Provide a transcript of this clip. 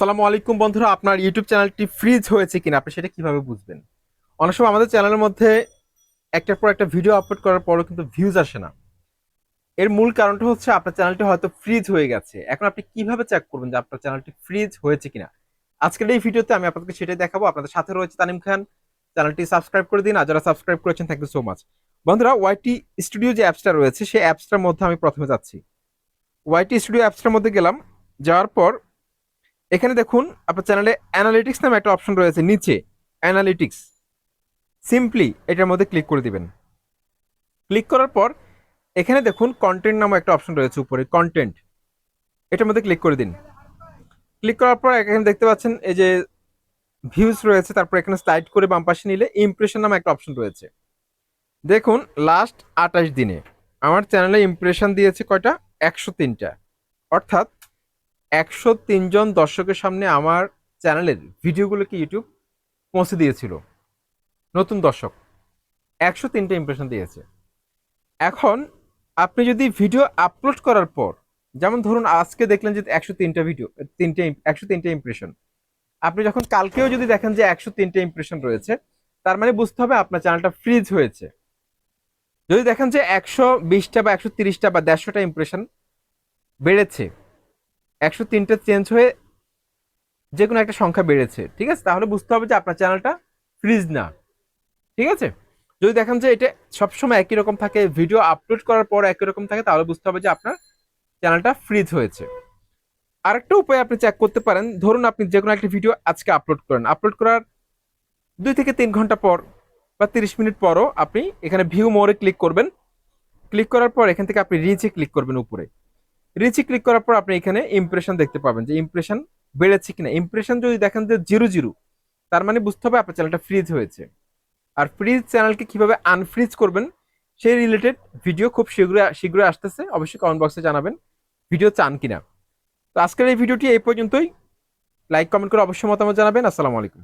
আসসালামু আলাইকুম বন্ধুরা, আপনার ইউটিউব চ্যানেলটি ফ্রিজ হয়েছে কিনা আপনি সেটা কিভাবে বুঝবেন? অনেক সময় আমাদের চ্যানেলের মধ্যে একটার পর একটা ভিডিও আপলোড করার পরও কিন্তু ভিউজ আসে না। এর মূল কারণটা হচ্ছে আপনার চ্যানেলটি হয়তো ফ্রিজ হয়ে গেছে। এখন আপনি কিভাবে চেক করবেন যে আপনার চ্যানেলটি ফ্রিজ হয়েছে কিনা? আজকের এই ভিডিওতে আমি আপনাদেরকে সেটাই দেখাবো। আপনাদের সাথে রয়েছে তানিম খান। চ্যানেলটি সাবস্ক্রাইব করে দিন, আর যারা সাবস্ক্রাইব করেছেন থ্যাংক ইউ সো মাচ। বন্ধুরা, ওয়াইটি স্টুডিও যে অ্যাপসটা রয়েছে সেই অ্যাপসটার মধ্যে আমি প্রথমে যাচ্ছি। ওয়াইটি স্টুডিও অ্যাপসটার মধ্যে গেলাম। যাওয়ার পর এখানে দেখুন আপনার চ্যানেলে অ্যানালিটিক্স নামে একটা অপশন রয়েছে নিচে। অ্যানালিটিক্স, সিম্পলি এটার মধ্যে ক্লিক করে দিবেন। ক্লিক করার পর এখানে দেখুন কন্টেন্ট নামে একটা অপশন রয়েছে উপরে, কন্টেন্ট, এটার মধ্যে ক্লিক করে দিন। ক্লিক করার পর এখানে দেখতে পাচ্ছেন এই যে ভিউজ রয়েছে, তারপর এখানে স্লাইড করে বাম পাশে নিলে ইমপ্রেশন নামে একটা অপশন রয়েছে। দেখুন লাস্ট 28 দিনে আমার চ্যানেলে ইমপ্রেশন দিয়েছে কয়টা? 103টা। অর্থাৎ 103 জন দর্শকের সামনে আমার চ্যানেলের ভিডিওগুলোকে ইউটিউব পৌঁছে দিয়েছিল। নতুন দর্শক 103টা ইমপ্রেশন দিয়েছে। এখন আপনি যদি ভিডিও আপলোড করার পর, যেমন ধরুন আজকে দেখলেন যে 103টা ভিডিও, 103টা ইমপ্রেশন, আপনি যখন কালকেও যদি দেখেন যে 103টা ইমপ্রেশন রয়েছে, তার মানে বুঝতে হবে আপনার চ্যানেলটা ফ্রিজ হয়েছে। যদি দেখেন যে 120টা বা 130টা বা 150টা ইমপ্রেশন বেড়েছে, 103টা চেঞ্জ হয়ে যে কোনো একটা সংখ্যা বেড়েছে, ঠিক আছে, তাহলে বুঝতে হবে যে আপনার চ্যানেলটা ফ্রিজ না। ঠিক আছে। যদি দেখেন যে এটা সবসময় একই রকম থাকে, ভিডিও আপলোড করার পর একই রকম থাকে, তাহলে বুঝতে হবে যে আপনার চ্যানেলটা ফ্রিজ হয়েছে। আরেকটা উপায় আপনি চেক করতে পারেন, ধরুন আপনি যে কোনো একটা ভিডিও আজকে আপলোড করেন, আপলোড করার 2 থেকে 3 ঘন্টা পর বা 30 মিনিট পরও আপনি এখানে ভিউ মোরে ক্লিক করবেন। ক্লিক করার পর এখান থেকে আপনি রিচে ক্লিক করবেন উপরে। রিচে ক্লিক করার পর আপনি এখানে ইমপ্রেশন দেখতে পাবেন যে ইমপ্রেশন বেড়েছে কিনা। ইমপ্রেশন যদি দেখেন যে 0 0, তার মানে বুঝতে হবে আপনার চ্যানেলটা ফ্রিজ হয়েছে। আর ফ্রিজ চ্যানেলকে কিভাবে আনফ্রিজ করবেন সেই রিলেটেড ভিডিও খুব শীঘ্রই আসতেছে, অবশ্যই কমেন্ট বক্সে জানাবেন ভিডিও চান কিনা। তো আজকের এই ভিডিওটি এই পর্যন্তই। লাইক কমেন্ট করে অবশ্যই মতামত জানাবেন। আসসালামু আলাইকুম।